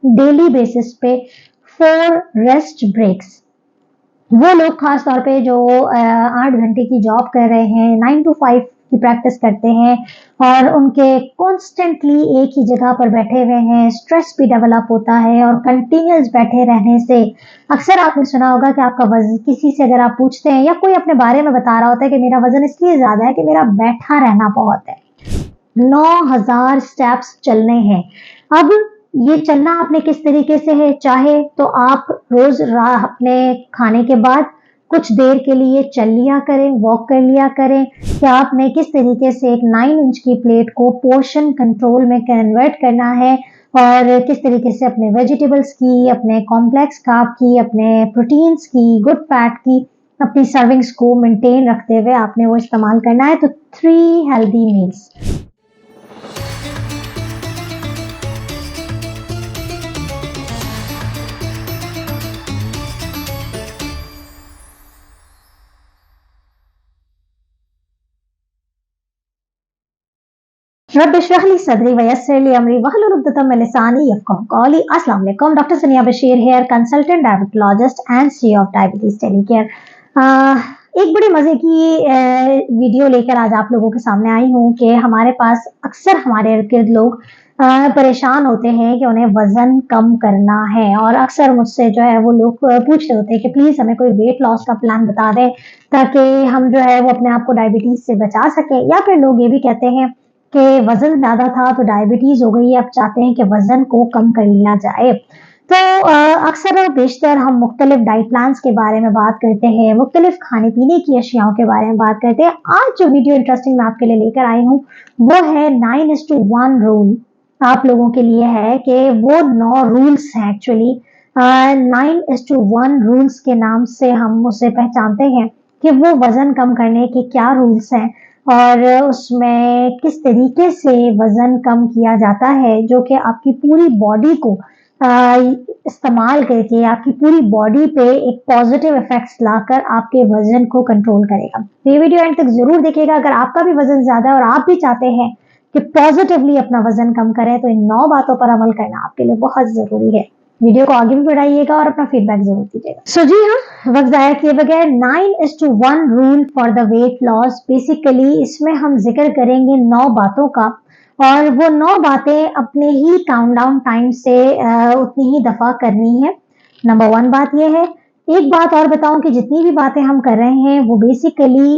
Daily basis पे 4 rest breaks. वो लोग खास तौर पे जो 8 घंटे की जॉब कर रहे हैं, 9 to 5 की प्रैक्टिस करते हैं और उनके कॉन्स्टेंटली एक ही जगह पर बैठे हुए हैं, स्ट्रेस भी डेवलप होता है और कंटिन्यूस बैठे रहने से अक्सर आपने सुना होगा कि आपका वजन, किसी से अगर आप पूछते हैं या कोई अपने बारे में बता रहा होता है कि मेरा वजन इसलिए ज्यादा है कि मेरा बैठा रहना बहुत है। 9,000 स्टेप्स चलने हैं। अब ये चलना आपने किस तरीके से है, चाहे तो आप रोज अपने खाने के बाद कुछ देर के लिए चल लिया करें, वॉक कर लिया करें, या आपने किस तरीके से एक 9 इंच की प्लेट को पोर्शन कंट्रोल में कन्वर्ट करना है और किस तरीके से अपने वेजिटेबल्स की, अपने कॉम्प्लेक्स कार्ब की, अपने प्रोटीन्स की, गुड फैट की, अपनी सर्विंग्स को मेंटेन रखते हुए आपने वो इस्तेमाल करना है। तो 3 हेल्दी मील्स। रब इश्रह ली सदरी वयस्सिर ली अमरी वहलुल उक़दतम मिन लिसानी यफ़क़हू क़ौली। अस्सलाम वालेकुम, doctor Sania Bashir here, consultant diabetologist and CEO of diabetes telecare. एक बड़ी मजे की वीडियो लेकर आज आप लोगों के सामने आई हूँ कि हमारे पास अक्सर हमारे इर्द गिर्द लोग परेशान होते हैं कि उन्हें वजन कम करना है और अक्सर मुझसे जो है वो लोग पूछ रहे होते हैं कि प्लीज हमें कोई वेट लॉस का प्लान बता दें ताकि हम जो है वो अपने आप को डायबिटीज से बचा सकें। या फिर लोग ये भी कहते हैं कि वजन ज्यादा था तो डायबिटीज हो गई, अब चाहते हैं कि वजन को कम कर लिया जाए। तो अक्सर और बेशतर हम मुख्तलिफ डाइट प्लान्स के बारे में बात करते हैं, मुख्तलिफ खाने पीने की अशियाओं के बारे में बात करते हैं। आज जो वीडियो इंटरेस्टिंग मैं आपके लिए लेकर आई हूँ वो है 9:1 रूल। आप लोगों के लिए है कि वो 9 रूल्स हैं एक्चुअली। 9:1 रूल्स के नाम से हम उसे पहचानते हैं कि वो वजन कम करने के क्या रूल्स हैं और उसमें किस तरीके से वजन कम किया जाता है, जो कि आपकी पूरी बॉडी को इस्तेमाल करके आपकी पूरी बॉडी पे एक पॉजिटिव इफेक्ट्स लाकर आपके वजन को कंट्रोल करेगा। तो ये वीडियो एंड तक जरूर देखिएगा। अगर आपका भी वजन ज्यादा है और आप भी चाहते हैं कि पॉजिटिवली अपना वजन कम करें तो इन 9 बातों पर अमल करना आपके लिए बहुत जरूरी है। वीडियो को आगे भी बढ़ाइएगा और अपना फीडबैक जरूर दीजिएगा। सो जी हाँ, वक्त जाया किए बगैर 9:1 rule for the weight loss. Basically इसमें हम जिक्र करेंगे 9 बातों का और वो 9 बातें अपने ही काउंटडाउन टाइम से उतनी ही दफा करनी है। नंबर 1 बात यह है। एक बात और बताऊं कि जितनी भी बातें हम कर रहे हैं वो बेसिकली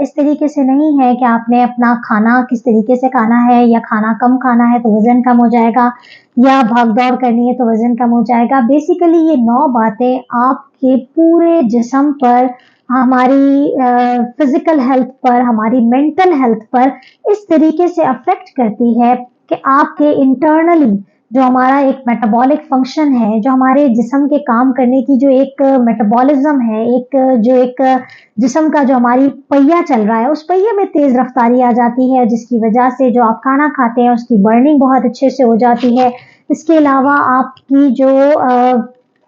इस तरीके से नहीं है कि आपने अपना खाना किस तरीके से खाना है या खाना कम खाना है तो वजन कम हो जाएगा या भाग दौड़ करनी है तो वजन कम हो जाएगा। बेसिकली ये 9 बातें आपके पूरे जिस्म पर, हमारी फिजिकल हेल्थ पर, हमारी मेंटल हेल्थ पर इस तरीके से अफेक्ट करती है कि आपके इंटरनली जो हमारा एक मेटाबॉलिक फंक्शन है, जो हमारे जिस्म के काम करने की जो एक मेटाबॉलिज्म है, एक जिस्म का जो हमारी पहिया चल रहा है, उस पहिए में तेज रफ्तारी आ जाती है जिसकी वजह से जो आप खाना खाते हैं उसकी बर्निंग बहुत अच्छे से हो जाती है। इसके अलावा आपकी जो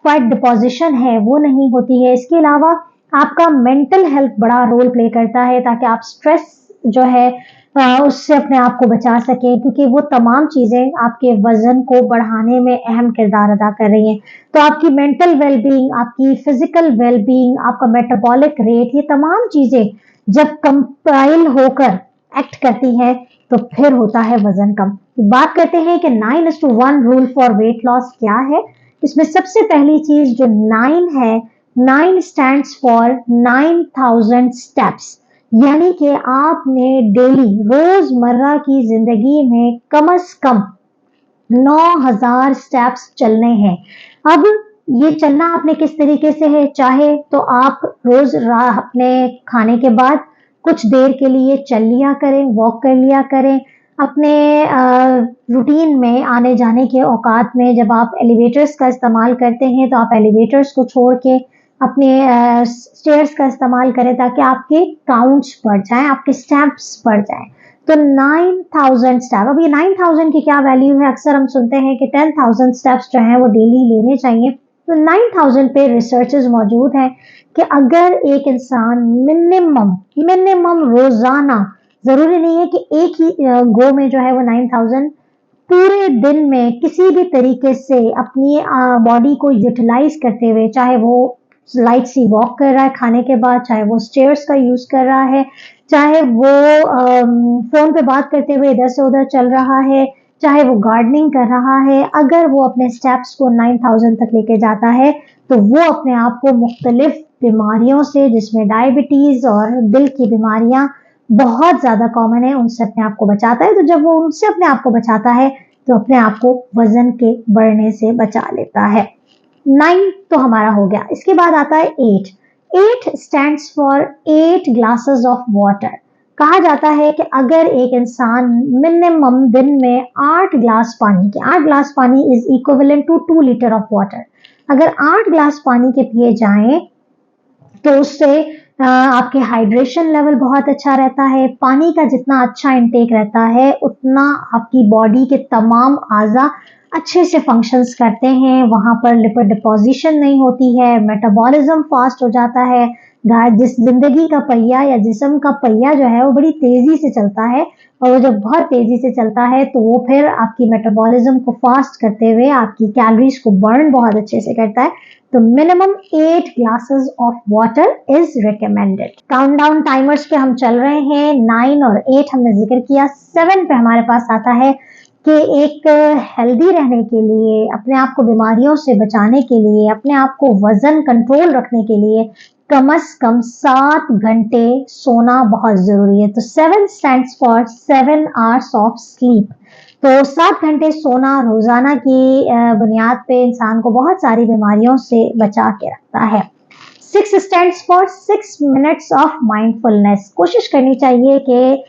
फैट डिपोजिशन है वो नहीं होती है। इसके अलावा आपका मेंटल हेल्थ बड़ा रोल प्ले करता है ताकि आप स्ट्रेस जो है उससे अपने आप को बचा सकें, क्योंकि वो तमाम चीजें आपके वजन को बढ़ाने में अहम किरदार अदा कर रही हैं। तो आपकी मेंटल वेलबींग, आपकी फिजिकल वेलबींग, आपका मेटाबॉलिक रेट, ये तमाम चीजें जब कंपाइल होकर एक्ट करती हैं तो फिर होता है वजन कम। बात करते हैं कि 9:1 रूल फॉर वेट लॉस क्या है। इसमें सबसे पहली चीज जो 9 है, 9 स्टैंड्स फॉर 9,000 स्टेप्स। यानी कि आपने डेली रोजमर्रा की जिंदगी में कम से कम 9,000 स्टेप्स चलने हैं। अब ये चलना आपने किस तरीके से है, चाहे तो आप रोज अपने खाने के बाद कुछ देर के लिए चल लिया करें, वॉक कर लिया करें। अपने रूटीन में आने जाने के औकात में जब आप एलिवेटर्स का इस्तेमाल करते हैं तो आप एलिवेटर्स को छोड़ के अपने स्टेयर्स का इस्तेमाल करें ताकि आपके काउंट्स बढ़ जाएं, आपके स्टेप्स बढ़ जाएं। तो 9,000 स्टेप। अब ये 9,000 की क्या वैल्यू है, अक्सर हम सुनते हैं कि 10,000 स्टेप्स जो हैं वो डेली लेने चाहिए। तो 9,000 पे रिसर्चेस मौजूद हैं कि अगर एक इंसान मिनिमम रोजाना, जरूरी नहीं है कि एक ही गो में जो है वो 9,000 पूरे दिन में किसी भी तरीके से अपनी बॉडी को यूटिलाइज करते हुए, चाहे वो लाइट सी वॉक कर रहा है खाने के बाद, चाहे वो स्टेयर्स का यूज कर रहा है, चाहे वो फोन पे बात करते हुए इधर से उधर चल रहा है, चाहे वो गार्डनिंग कर रहा है, अगर वो अपने स्टेप्स को 9000 तक लेके जाता है तो वो अपने आप को मुख्तलिफ बीमारियों से, जिसमें डायबिटीज और दिल की बीमारियां बहुत ज्यादा कॉमन है, उनसे अपने आप को बचाता है। तो जब वो उनसे अपने आप को बचाता है तो अपने आप को वजन के बढ़ने से बचा लेता है। 9 तो हमारा हो गया। इसके बाद आता है 8। 8 stands for 8 glasses of water. कहा जाता है कि अगर एक इंसान मिनिमम दिन में 8 ग्लास पानी के, 8 ग्लास पानी is equivalent to 2 litre of water, अगर 8 ग्लास पानी के पिए जाएं तो उससे आपके हाइड्रेशन लेवल बहुत अच्छा रहता है। पानी का जितना अच्छा इंटेक रहता है उतना आपकी बॉडी के तमाम आज़ा अच्छे से फंक्शंस करते हैं, वहां पर लिपिड डिपोजिशन नहीं होती है, मेटाबॉलिज्म फास्ट हो जाता है। जिस जिंदगी का पहिया या जिस्म का पहिया जो है वो बड़ी तेजी से चलता है, और वो जब बहुत तेजी से चलता है तो वो फिर आपकी मेटाबॉलिज्म को फास्ट करते हुए आपकी कैलोरीज को बर्न बहुत अच्छे से करता है। तो minimum 8 glasses of water is recommended. Countdown timers पे हम चल रहे हैं। 9 और 8 हमने जिक्र किया। 7 पे हमारे पास आता है कि एक हेल्दी रहने के लिए, अपने आप को बीमारियों से बचाने के लिए, अपने आप को वजन कंट्रोल रखने के लिए कम से कम 7 घंटे सोना बहुत जरूरी है। तो 7 stands for 7 hours of sleep. तो 7 घंटे सोना रोजाना की बुनियाद पे इंसान को बहुत सारी बीमारियों से बचा के रखता है। 6 stands for 6 minutes of mindfulness. कोशिश करनी चाहिए कि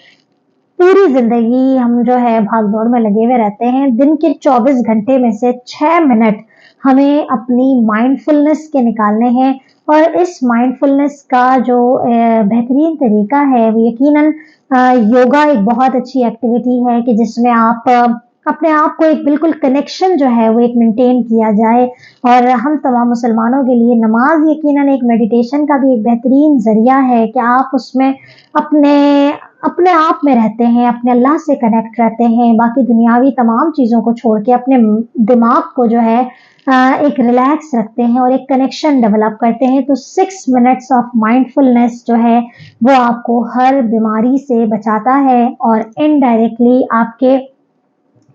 पूरी जिंदगी हम जो है भाग दौड़ में लगे हुए रहते हैं, दिन के 24 घंटे में से 6 मिनट हमें अपनी माइंडफुलनेस के निकालने हैं। और इस माइंडफुलनेस का जो बेहतरीन तरीका है वो यकीनन योगा एक बहुत अच्छी एक्टिविटी है कि जिसमें आप अपने आप को एक बिल्कुल कनेक्शन जो है वो एक मेंटेन किया जाए। और हम तमाम मुसलमानों के लिए नमाज यकीनन एक मेडिटेशन का भी एक बेहतरीन जरिया है कि आप उसमें अपने अपने आप में रहते हैं, अपने अल्लाह से कनेक्ट रहते हैं, बाकी दुनियावी तमाम चीज़ों को छोड़ के अपने दिमाग को जो है एक रिलैक्स रखते हैं और एक कनेक्शन डेवलप करते हैं। तो 6 मिनट्स ऑफ माइंडफुलनेस जो है वो आपको हर बीमारी से बचाता है और इनडायरेक्टली आपके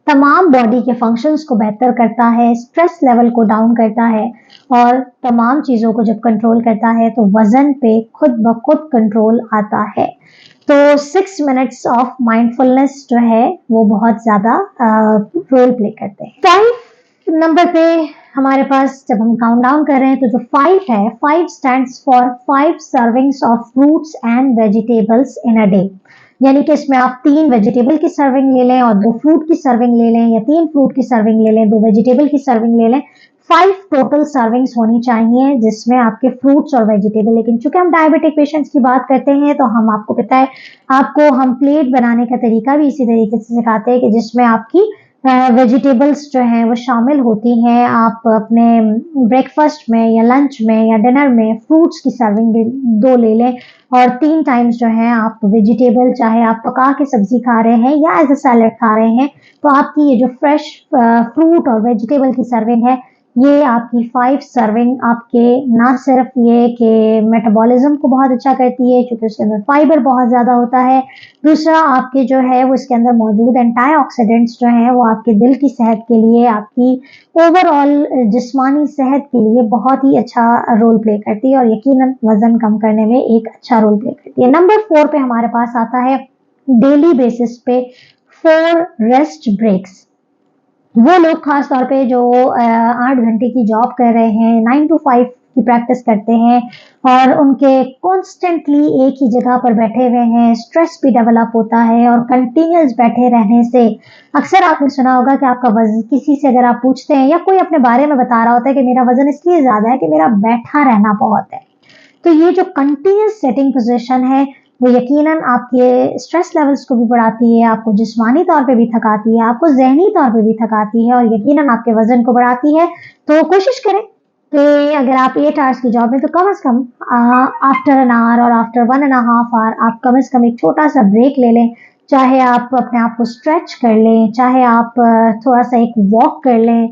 तमाम बॉडी के फंक्शंस को बेहतर करता है, स्ट्रेस लेवल को डाउन करता है, और तमाम चीज़ों को जब कंट्रोल करता है तो वजन पे खुद ब खुद कंट्रोल आता है। तो 6 मिनट्स ऑफ माइंडफुलनेस जो है वो बहुत ज़्यादा रोल प्ले करते हैं। 5 नंबर पे हमारे पास जब हम काउंट डाउन कर रहे हैं तो जो 5 है, 5 stands for 5 servings of fruits and vegetables in a day. यानी कि इसमें आप 3 वेजिटेबल की सर्विंग ले लें और 2 फ्रूट की सर्विंग ले लें, या 3 फ्रूट की सर्विंग ले लें, 2 वेजिटेबल की सर्विंग ले लें। 5 टोटल सर्विंग्स होनी चाहिए जिसमें आपके फ्रूट्स और वेजिटेबल। लेकिन चूंकि हम डायबिटिक पेशेंट्स की बात करते हैं तो हम आपको पता है, आपको हम प्लेट बनाने का तरीका भी इसी तरीके से सिखाते हैं कि जिसमें आपकी वेजिटेबल्स जो हैं वो शामिल होती हैं। आप अपने ब्रेकफास्ट में या लंच में या डिनर में फ्रूट्स की सर्विंग भी 2 ले लें, और 3 टाइम्स जो है आप वेजिटेबल, चाहे आप पका के सब्जी खा रहे हैं या एज अ सैलेड खा रहे हैं, तो आपकी ये जो फ्रेश फ्रूट और वेजिटेबल की सर्विंग है, ये आपकी 5 सर्विंग आपके ना सिर्फ ये कि मेटाबॉलिज्म को बहुत अच्छा करती है क्योंकि उसके अंदर फाइबर बहुत ज़्यादा होता है, दूसरा आपके जो है वो इसके अंदर मौजूद एंटीऑक्सीडेंट्स जो हैं वो आपके दिल की सेहत के लिए, आपकी ओवरऑल जिस्मानी सेहत के लिए बहुत ही अच्छा रोल प्ले करती है और यकीनन वजन कम करने में एक अच्छा रोल प्ले करती है। नंबर 4 पे हमारे पास आता है डेली बेसिस पे 4 रेस्ट ब्रेक्स। वो लोग खास तौर पे जो 8 घंटे की जॉब कर रहे हैं, 9 to 5 की प्रैक्टिस करते हैं और उनके कॉन्स्टेंटली एक ही जगह पर बैठे हुए हैं, स्ट्रेस भी डेवलप होता है और कंटिन्यूस बैठे रहने से अक्सर आपने सुना होगा कि आपका वजन, किसी से अगर आप पूछते हैं या कोई अपने बारे में बता रहा होता है कि मेरा वजन इसलिए ज्यादा है कि मेरा बैठा रहना बहुत है। तो ये जो कंटिन्यूस सेटिंग पोजीशन है वो यकीनन आपके स्ट्रेस लेवल्स को भी बढ़ाती है, आपको जिस्मानी तौर पे भी थकाती है, आपको जहनी तौर पे भी थकाती है और यकीनन आपके वजन को बढ़ाती है। तो कोशिश करें कि अगर आप 8 आवर्स की जॉब में तो कम से कम आफ्टर एन आवर और आफ्टर 1.5 आवर आप कम से कम एक छोटा सा ब्रेक ले लें चाहे आप अपने आप को स्ट्रेच कर लें, चाहे आप थोड़ा सा एक वॉक कर लें,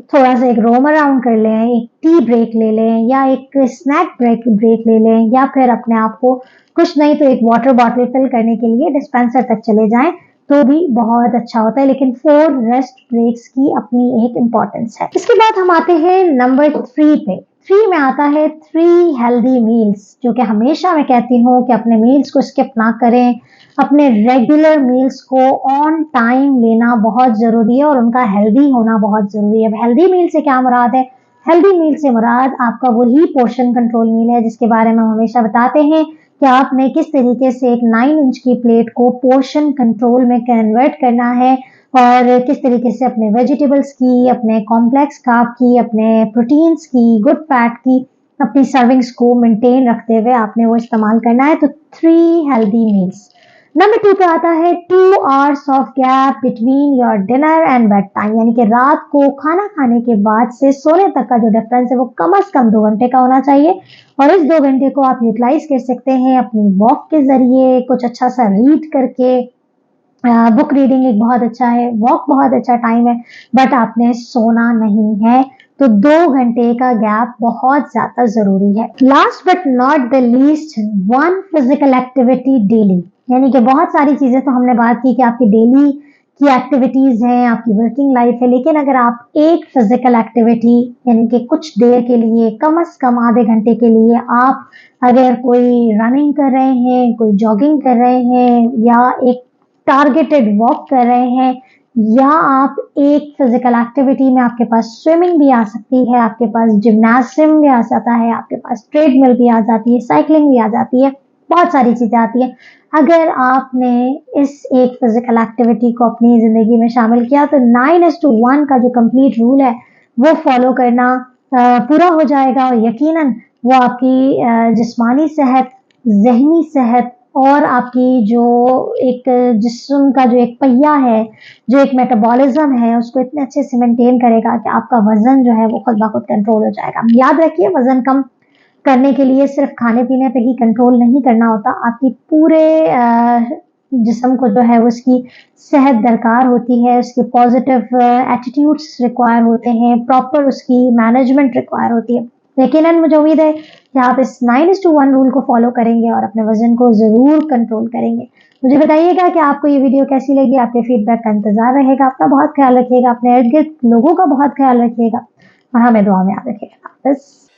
थोड़ा सा एक रोम अराउंड कर लें, एक टी ब्रेक ले लें या एक स्नैक ब्रेक ले लें, या फिर अपने आप को कुछ नहीं तो एक वाटर बॉटल फिल करने के लिए डिस्पेंसर तक चले जाएं तो भी बहुत अच्छा होता है। लेकिन 4 रेस्ट ब्रेक्स की अपनी एक इम्पोर्टेंस है। इसके बाद हम आते हैं नंबर 3 पे। 3 में आता है 3 हेल्दी मील्स, जो कि हमेशा मैं कहती हूँ कि अपने मील्स को स्किप ना करें, अपने रेगुलर मील्स को ऑन टाइम लेना बहुत जरूरी है और उनका हेल्दी होना बहुत जरूरी है। अब हेल्दी मील से क्या मुराद है? हेल्दी मील से मुराद आपका वही पोर्शन कंट्रोल मील है जिसके बारे में हम हमेशा बताते हैं कि आपने किस तरीके से एक 9 इंच की प्लेट को पोर्शन कंट्रोल में कन्वर्ट करना है और किस तरीके से अपने वेजिटेबल्स की, अपने कॉम्प्लेक्स कार्ब की, अपने प्रोटीन्स की, गुड फैट की अपनी सर्विंग्स को मेंटेन रखते हुए आपने वो इस्तेमाल करना है। तो 3 हेल्दी मील्स। नंबर 2 पे आता है 2 hours of gap between your dinner and bed time, यानी कि रात को खाना खाने के बाद से सोने तक का जो डिफरेंस है वो कम से कम 2 घंटे का होना चाहिए। और इस 2 घंटे को आप यूटिलाइज कर सकते हैं अपनी वॉक के जरिए, कुछ अच्छा सा रीड करके। बुक रीडिंग एक बहुत अच्छा है, वॉक बहुत अच्छा टाइम है, बट आपने सोना नहीं है। तो 2 घंटे का गैप बहुत ज्यादा जरूरी है। Last but not the least, 1 physical activity daily, यानी कि बहुत सारी चीजें तो हमने बात की कि आपकी डेली की एक्टिविटीज हैं, आपकी वर्किंग लाइफ है, लेकिन अगर आप एक फिजिकल एक्टिविटी यानी कि कुछ देर के लिए, कम से कम आधे घंटे के लिए आप अगर कोई रनिंग कर रहे हैं, कोई जॉगिंग कर रहे हैं या एक टारगेटेड वॉक कर रहे हैं, या आप एक फिजिकल एक्टिविटी में आपके पास स्विमिंग भी आ सकती है, आपके पास जिम्नास्टियम भी आ जाता है, आपके पास ट्रेडमिल भी आ जाती है, साइकिलिंग भी आ जाती है, बहुत सारी चीजें आती है। अगर आपने इस एक फिजिकल एक्टिविटी को अपनी जिंदगी में शामिल किया तो 9:1 का जो कंप्लीट रूल है वो फॉलो करना पूरा हो जाएगा और यकीनन वो आपकी जिस्मानी सेहत, जहनी सेहत और आपकी जो एक जिस्म का जो एक पहिया है, जो एक मेटाबॉलिज्म है, उसको इतने अच्छे से मेंटेन करेगा कि आपका वजन जो है वो खुद ब खुद कंट्रोल हो जाएगा। याद रखिए, वजन कम करने के लिए सिर्फ खाने पीने पे ही कंट्रोल नहीं करना होता, आपकी पूरे जिस्म को जो है उसकी सेहत दरकार होती है, उसके पॉजिटिव एटीट्यूड्स रिक्वायर होते हैं, प्रॉपर उसकी मैनेजमेंट रिक्वायर होती है। यकीनन मुझे उम्मीद है कि आप इस 9:1 रूल को फॉलो करेंगे और अपने वजन को जरूर कंट्रोल करेंगे। मुझे बताइएगा कि आपको ये वीडियो कैसी लगी, आपके फीडबैक का इंतजार रहेगा। अपना बहुत ख्याल रखिएगा, अपने इर्द गिर्द लोगों का बहुत ख्याल रखिएगा और हमें दुआ में याद रखिएगा। बस।